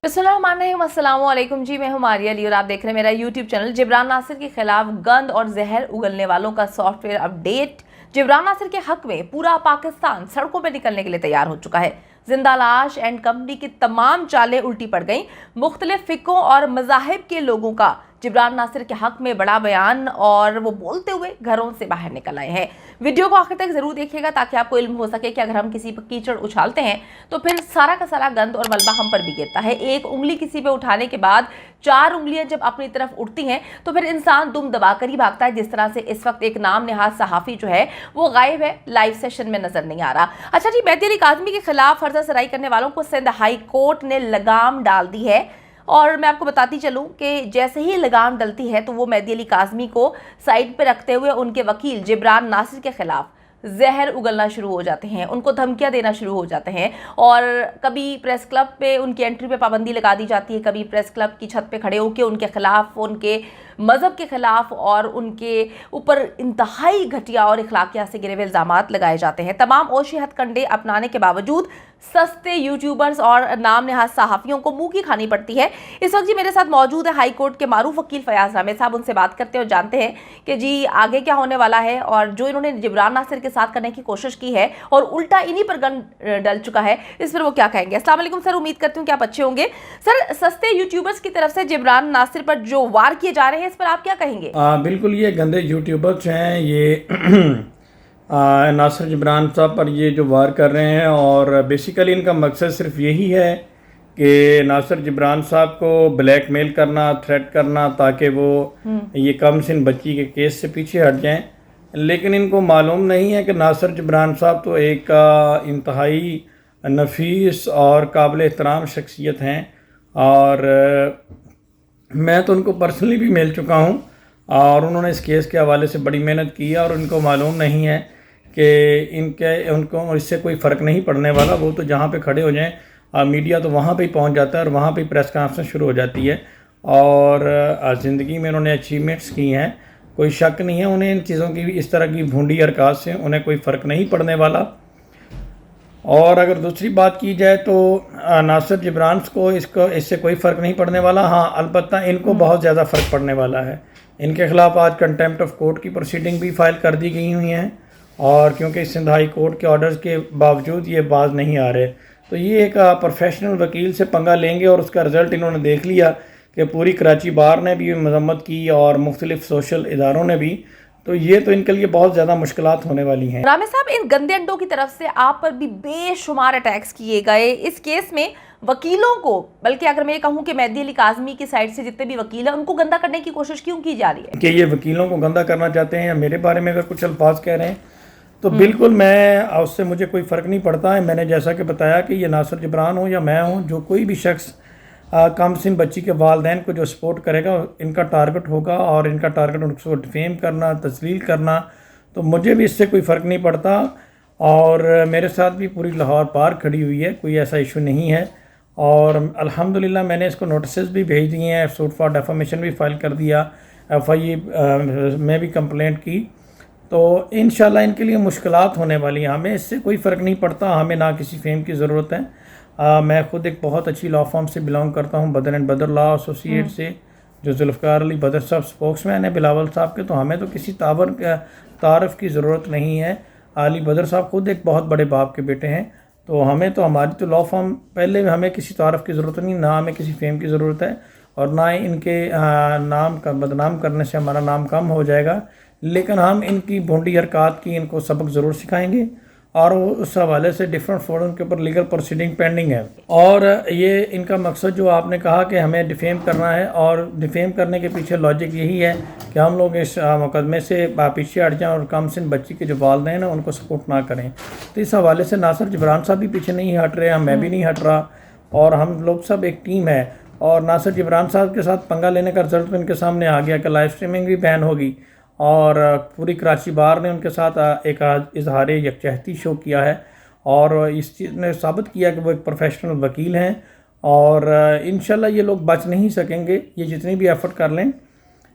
बिस्मिल्लाहिर्रहमानिर्रहीम, अस्सलाम वालेकुम जी। मैं हूं मारिया अली और आप देख रहे हैं मेरा यूट्यूब चैनल। जिब्रान नासिर के खिलाफ गंद और जहर उगलने वालों का सॉफ्टवेयर अपडेट। जिब्रान नासिर के हक में पूरा पाकिस्तान सड़कों पर निकलने के लिए तैयार हो चुका है। जिंदा लाश एंड कंपनी की तमाम चालें उल्टी पड़ गईं। मुख्तलिफ फिकों और मज़ाहिब के लोगों का जिब्रान नासिर के हक में बड़ा बयान और वो बोलते हुए घरों से बाहर निकल आए हैं। वीडियो को आखिर तक जरूर देखिएगा ताकि आपको इल्म हो सके कि अगर हम किसी पर कीचड़ उछालते हैं तो फिर सारा का सारा गंद और मलबा हम पर भी गिरता है। एक उंगली किसी पे उठाने के बाद 4 उंगलियां जब अपनी तरफ उठती हैं तो फिर इंसान दुम दबाकर ही भागता है। जिस तरह से इस वक्त एक नाम नेहाद सहाफ़ी जो है वो गायब है, लाइव सेशन में नजर नहीं आ रहा। अच्छा जी, मेहदी अली काज़मी के खिलाफ फर्जा सराई करने वालों को सिंध हाई कोर्ट ने लगाम डाल दी है। और मैं आपको बताती चलूं कि जैसे ही लगाम डलती है तो वो मेहदी अली काज़मी को साइड पे रखते हुए उनके वकील जिब्रान नासिर के खिलाफ जहर उगलना शुरू हो जाते हैं, उनको धमकियां देना शुरू हो जाते हैं। और कभी प्रेस क्लब पे उनकी एंट्री पे पाबंदी लगा दी जाती है, कभी प्रेस क्लब की छत पे खड़े होकर उनके खिलाफ, उनके मज़हब के खिलाफ और उनके ऊपर इंतहाई घटिया और इखलाकियात से गिरे हुए इल्ज़ामात लगाए जाते हैं। तमाम ओशी हथकंडे अपनाने के बावजूद सस्ते यूट्यूबर्स और नाम नेहाद सहाफ़ियों को मुंह की खानी पड़ती है। इस वक्त जी मेरे साथ मौजूद है हाई कोर्ट के मारूफ वकील फयाज अहमद साहब। उनसे बात करते हैं और जानते हैं कि जी आगे क्या होने वाला है और जो इन्होंने जिब्रान नासिर के साथ करने की कोशिश की है और उल्टा इन्हीं पर गन डल चुका है, इस पर वो क्या कहेंगे। अस्सलाम वालेकुम सर, उम्मीद करती हूँ कि आप अच्छे होंगे। सर, सस्ते यूट्यूबर्स की तरफ से जिब्रान नासिर पर जो वार किए जा रहे हैं इस पर आप क्या कहेंगे? बिल्कुल, ये गंदे यूट्यूबर्स हैं, ये नासिर जिब्रान साहब पर ये जो वार कर रहे हैं और बेसिकली इनका मकसद सिर्फ यही है कि नासिर जिब्रान साहब को ब्लैकमेल करना, थ्रेट करना ताकि वो ये कम सिन बच्ची के केस से पीछे हट जाएं। लेकिन इनको मालूम नहीं है कि नासिर जिब्रान साहब तो एक इंतहाई नफीस और काबिल एहतराम शख्सियत हैं और मैं तो उनको पर्सनली भी मिल चुका हूँ और उन्होंने इस केस के हवाले से बड़ी मेहनत की है और उनको मालूम नहीं है कि उनको इससे कोई फ़र्क नहीं पड़ने वाला। वो तो जहाँ पे खड़े हो जाएं मीडिया तो वहाँ पे ही पहुँच जाता है और वहाँ पे ही प्रेस कॉन्फ्रेंस शुरू हो जाती है। और ज़िंदगी में उन्होंने अचीवमेंट्स की हैं, कोई शक नहीं है। उन्हें इन चीज़ों की इस तरह की भूंडी हरकत से उन्हें कोई फ़र्क नहीं पड़ने वाला। और अगर दूसरी बात की जाए तो नासिर जिब्रान को इससे कोई फ़र्क नहीं पड़ने वाला। हाँ, अलबत्ता इनको बहुत ज़्यादा फ़र्क पड़ने वाला है। इनके ख़िलाफ़ आज कंटेम्प्ट ऑफ कोर्ट की प्रोसीडिंग भी फ़ाइल कर दी गई हुई हैं और क्योंकि सिंध हाई कोर्ट के ऑर्डर्स के बावजूद ये बाज नहीं आ रहे तो ये एक प्रोफेशनल वकील से पंगा लेंगे और उसका रिज़ल्ट इन्होंने देख लिया कि पूरी कराची बार ने भी मजम्मत की और मुख्तलिफ सोशल इदारों ने भी। तो ये तो इनके लिए बहुत ज़्यादा मुश्किलात होने वाली हैं। रामे साहब, इन गंदे अंडों की तरफ से आप पर भी बेशुमार अटैक्स किए गए। इस केस में वकीलों को, बल्कि अगर मैं ये कहूँ कि मेहदी अली काज़मी की साइड से जितने भी वकील हैं उनको गंदा करने की कोशिश क्यों की जा रही है? कि ये वकीलों को गंदा करना चाहते हैं या मेरे बारे में अगर कुछ अल्फाज कह रहे हैं तो बिल्कुल मैं उससे मुझे कोई फ़र्क नहीं पड़ता है। मैंने जैसा कि बताया कि ये नासिर जिब्रान हो या मैं हूँ, जो कोई भी शख्स कम सिन बच्ची के वालिदैन को जो सपोर्ट करेगा इनका टारगेट होगा और इनका टारगेट उनको डिफेम करना, तस्लील करना। तो मुझे भी इससे कोई फ़र्क नहीं पड़ता और मेरे साथ भी पूरी लाहौर पार खड़ी हुई है, कोई ऐसा इशू नहीं है। और अल्हम्दुलिल्लाह मैंने इसको नोटिस भी भेज दिए हैं, सूट फॉर डेफामेशन भी फ़ाइल कर दिया, FIA में भी कंप्लेंट की। तो इंशाल्लाह इनके लिए मुश्किलात होने वाली हैं। हमें इससे कोई फ़र्क नहीं पड़ता, हमें ना किसी फेम की ज़रूरत है। मैं ख़ुद एक बहुत अच्छी लॉ फॉर्म से बिलोंग करता हूँ, बदर एंड बदर लॉ एसोसिएट से, जो जुल्फ़िकार अली बदर साहब स्पोक्समैन है बिलावल साहब के। तो हमें तो किसी तारफ़ की ज़रूरत नहीं है। अली बदर साहब ख़ुद एक बहुत बड़े बाप के बेटे हैं। तो हमें तो हमारी तो लॉ फॉर्म पहले हमें किसी तारफ़ की ज़रूरत नहीं, ना हमें किसी फेम की ज़रूरत है और ना ही इनके नाम का बदनाम करने से हमारा नाम कम हो जाएगा। लेकिन हम इनकी भोंडी हरकत की इनको सबक ज़रूर सिखाएंगे और उस हवाले से डिफरेंट फोरम के ऊपर लीगल प्रोसीडिंग पेंडिंग है। और ये इनका मकसद जो आपने कहा कि हमें डिफेम करना है, और डिफेम करने के पीछे लॉजिक यही है कि हम लोग इस मुकदमे से पीछे हट जाएं और कम सिन बच्ची के जो वालिदैन हैं उनको सपोर्ट ना करें। तो इस हवाले से नासिर जिब्रान साहब भी पीछे नहीं हट रहे हैं, मैं भी नहीं हट रहा और हम लोग सब एक टीम है। और नासिर जिब्रान साहब के साथ पंगा लेने का रिजल्ट इनके सामने आ गया कि लाइव स्ट्रीमिंग भी बैन होगी और पूरी कराची बार ने उनके साथ एक इजहार यकजहती शो किया है और इस चीज़ ने साबित किया कि वो एक प्रोफेशनल वकील हैं और इंशाल्लाह ये लोग बच नहीं सकेंगे, ये जितनी भी एफ़र्ट कर लें।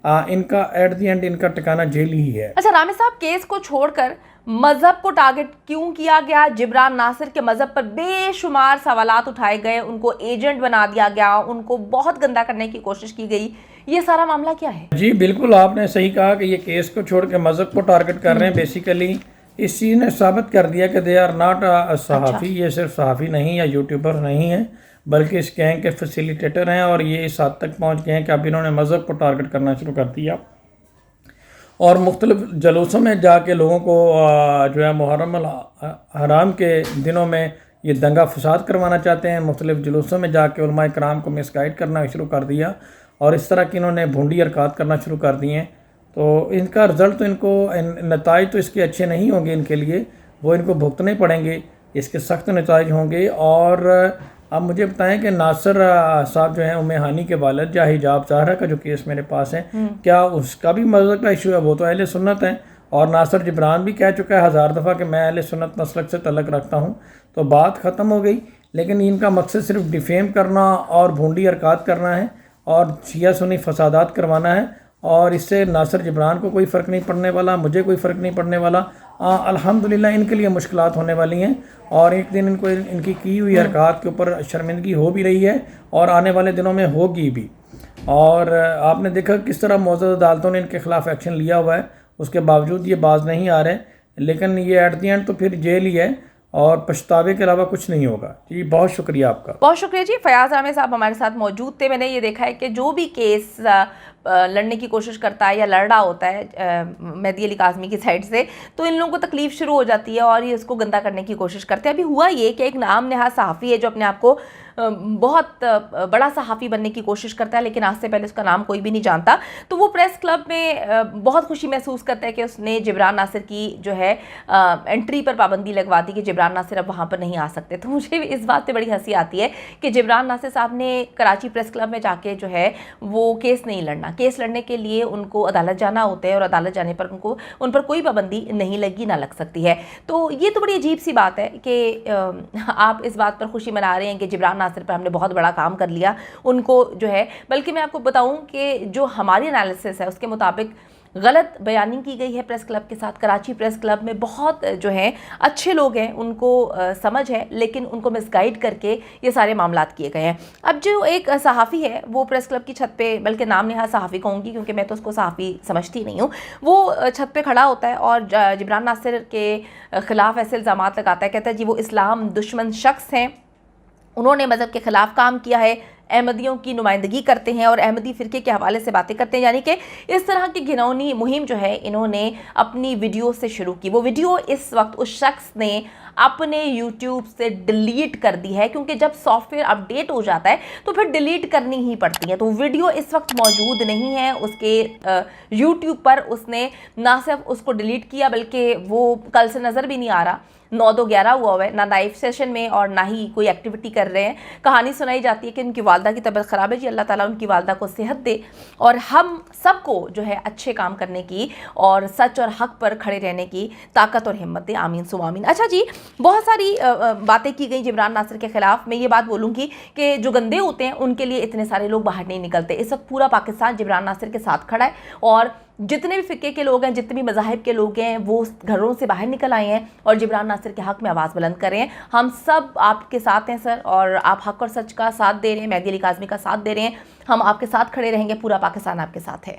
इनका एट दी एंड इनका ठिकाना जेल ही है। अच्छा रामी साहब, केस को छोड़कर मजहब को टारगेट क्यों किया गया? जिब्रान नासिर के मजहब पर बेशुमार सवालात उठाए गए, उनको एजेंट बना दिया गया, उनको बहुत गंदा करने की कोशिश की गई। ये सारा मामला क्या है? जी बिल्कुल, आपने सही कहा कि ये केस को छोड़ के मजहब को टारगेट कर रहे हैं। बेसिकली इस चीज़ ने साबित कर दिया कि दे आर नॉट सहाफ़ी। ये सिर्फ सहाफ़ी नहीं या यूट्यूबर नहीं है, बल्कि इस गैंग के फैसिलिटेटर हैं। और ये इस हद तक पहुँच गए हैं कि अब इन्होंने मज़हब को टारगेट करना शुरू कर दिया और मुख्तलिफ जलूसों में जाके लोगों को जो है मुहर्रम अल हराम के दिनों में ये दंगा फसाद करवाना चाहते हैं। मुख्तलिफ जुलूसों में जाके उलमा इकराम को मिसगाइड करना शुरू कर दिया और इस तरह की इन्होंने भूंडी हरकत करना शुरू कर दिए हैं। तो इनका रिज़ल्ट तो इनको नताइज तो इसके अच्छे नहीं होंगे इनके लिए, वो इनको भुगतने पड़ेंगे, इसके सख्त नताइज होंगे। और अब मुझे बताएं कि नासिर साहब जो हैं उम्मे हानी के वालिद या हिजाब ज़हरा का जो केस मेरे पास है, क्या उसका भी मज़हब का इशू है? वो तो अहले सुन्नत हैं और नासिर जिब्रान भी कह चुका है 1000 दफ़ा कि मैं अहले सुन्नत मसलक से तल्लुक़ रखता हूँ। तो बात ख़त्म हो गई। लेकिन इनका मकसद सिर्फ डिफेम करना और भूंडी हरकत करना है और शिया सुन्नी फसादात करवाना है। और इससे नासिर जिब्रान को कोई फ़र्क नहीं पड़ने वाला, मुझे कोई फ़र्क नहीं पड़ने वाला। अल्हम्दुलिल्लाह इनके लिए मुश्किलात होने वाली हैं और एक दिन इनको इनकी की हुई हरकत के ऊपर शर्मिंदगी हो भी रही है और आने वाले दिनों में होगी भी। और आपने देखा किस तरह मौजूदा अदालतों ने इनके खिलाफ एक्शन लिया हुआ है, उसके बावजूद ये बाज नहीं आ रहे। लेकिन ये एट दी एंड तो फिर जेल ही है और पछतावे के अलावा कुछ नहीं होगा। जी बहुत शुक्रिया आपका। बहुत शुक्रिया जी। फयाज रामी साहब हमारे साथ मौजूद थे। मैंने ये देखा है कि जो भी केस लड़ने की कोशिश करता है या लड़ रहा होता है मेहदी अली काज़मी की साइड से, तो इन लोगों को तकलीफ शुरू हो जाती है और ये उसको गंदा करने की कोशिश करते हैं। अभी हुआ ये कि एक नाम नेहा सहाफ़ी है जो अपने आप को बहुत बड़ा सहाफ़ी बनने की कोशिश करता है, लेकिन आज से पहले उसका नाम कोई भी नहीं जानता। तो वो प्रेस क्लब में बहुत खुशी महसूस करता है कि उसने जिब्रान नासिर की जो है एंट्री पर पाबंदी लगवा दी कि जिब्रान नासिर अब वहाँ पर नहीं आ सकते। तो मुझे इस बात पे बड़ी हंसी आती है कि जिब्रान नासिर साहब ने कराची प्रेस क्लब में जाके जो है वो केस नहीं लड़ना। केस लड़ने के लिए उनको अदालत जाना होता है और अदालत जाने पर उन पर कोई पाबंदी नहीं लगी, ना लग सकती है। तो ये तो बड़ी अजीब सी बात है कि आप इस बात पर खुशी मना रहे हैं कि जिब्रान नासिर पर हमने बहुत बड़ा काम कर लिया उनको जो है। बल्कि मैं आपको बताऊं कि जो हमारी एनालिसिस है उसके मुताबिक गलत बयानी की गई है प्रेस क्लब के साथ। कराची प्रेस क्लब में बहुत जो हैं अच्छे लोग हैं, उनको समझ है, लेकिन उनको मिसगाइड करके ये सारे मामलात किए गए हैं। अब जो एक सहाफ़ी है वो प्रेस क्लब की छत पे, बल्कि नाम नेहा सहाफ़ी कहूँगी क्योंकि मैं तो उसको सहाफ़ी समझती नहीं हूँ, वो छत पे खड़ा होता है और जिब्रान नासिर के ख़िलाफ़ ऐसे इल्ज़ाम लगाता है। कहता है जी वो इस्लाम दुश्मन शख्स हैं, उन्होंने मज़हब के ख़िलाफ़ काम किया है, अहमदियों की नुमाइंदगी करते हैं और अहमदी फ़िरके के हवाले से बातें करते हैं। यानी कि इस तरह की घिनौनी मुहिम जो है इन्होंने अपनी वीडियो से शुरू की। वो वीडियो इस वक्त उस शख्स ने अपने यूट्यूब से डिलीट कर दी है, क्योंकि जब सॉफ्टवेयर अपडेट हो जाता है तो फिर डिलीट करनी ही पड़ती है। तो वीडियो इस वक्त मौजूद नहीं है उसके यूट्यूब पर। उसने ना सिर्फ उसको डिलीट किया बल्कि वो कल से नज़र भी नहीं आ रहा। 9-2-11 हुआ है, ना लाइव सेशन में और ना ही कोई एक्टिविटी कर रहे हैं। कहानी सुनाई जाती है कि उनकी वालदा की तबीयत ख़राब है। जी अल्लाह ताला उनकी वालदा को सेहत दे और हम सबको जो है अच्छे काम करने की और सच और हक पर खड़े रहने की ताकत और हिम्मत दे। आमीन सुमा आमीन। अच्छा जी, बहुत सारी बातें की गई जिब्रान नासिर के ख़िलाफ़। मैं ये बात बोलूँगी कि जो गंदे होते हैं उनके लिए इतने सारे लोग बाहर नहीं निकलते। इस वक्त पूरा पाकिस्तान जिब्रान नासिर के साथ खड़ा है और जितने भी फ़िक्के के लोग हैं, जितने भी मज़ाहिब के लोग हैं, वो घरों से बाहर निकल आए हैं और जिब्रान नासिर के हक़ में आवाज़ बुलंद कर रहे हैं। हम सब आपके साथ हैं सर, और आप हक़ और सच का साथ दे रहे हैं, मेहदी अली काज़मी का साथ दे रहे हैं। हम आपके साथ खड़े रहेंगे, पूरा पाकिस्तान आपके साथ है।